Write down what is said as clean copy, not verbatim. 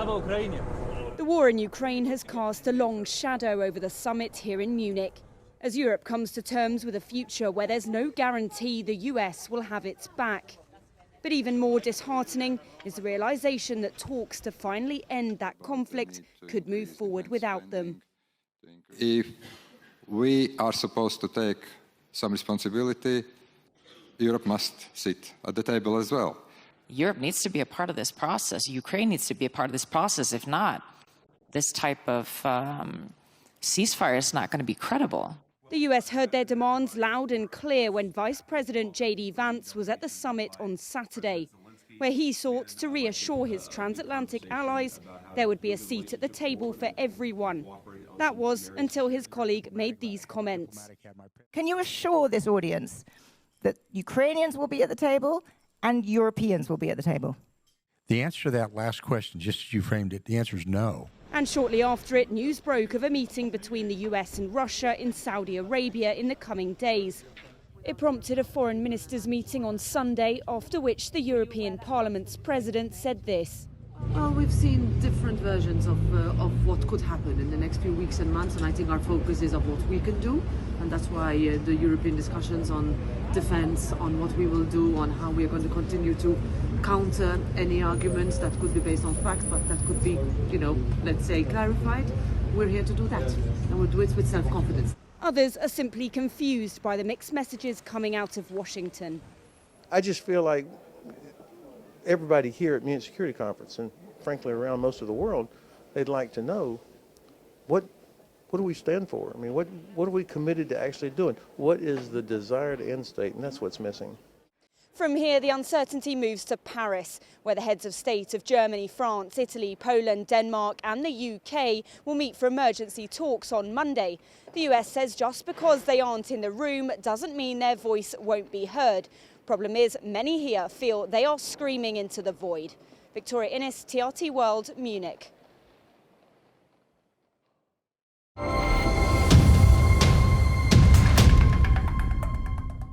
The war in Ukraine has cast a long shadow over the summit here in Munich, as Europe comes to terms with a future where there's no guarantee the US will have its back. But even more disheartening is the realization that talks to finally end that conflict could move forward without them. If we are supposed to take some responsibility, Europe must sit at the table as well. Europe needs to be a part of this process. Ukraine needs to be a part of this process. If not, this type of ceasefire is not going to be credible. The US heard their demands loud and clear when Vice President J.D. Vance was at the summit on Saturday, where he sought to reassure his transatlantic allies there would be a seat at the table for everyone. That was until his colleague made these comments. Can you assure this audience that Ukrainians will be at the table and Europeans will be at the table? The answer to that last question, just as you framed it, the answer is no. And shortly after it, news broke of a meeting between the US and Russia in Saudi Arabia in the coming days. It prompted a foreign ministers' meeting on Sunday, after which the European Parliament's president said this. Well, we've seen different versions of what could happen in the next few weeks and months, and I think our focus is on what we can do, and that's why the European discussions on defence, on what we will do, on how we are going to continue to counter any arguments that could be based on facts, but that could be, let's say, clarified. We're here to do that, and we'll do it with self-confidence. Others are simply confused by the mixed messages coming out of Washington. I just feel like everybody here at Munich Security Conference, and frankly around most of the world, they'd like to know what do we stand for? I mean, what are we committed to actually doing? What is the desired end state? And that's what's missing. From here, the uncertainty moves to Paris, where the heads of state of Germany, France, Italy, Poland, Denmark and the UK will meet for emergency talks on Monday. The US says just because they aren't in the room doesn't mean their voice won't be heard. Problem is, many here feel they are screaming into the void. Victoria Innes, TRT World, Munich.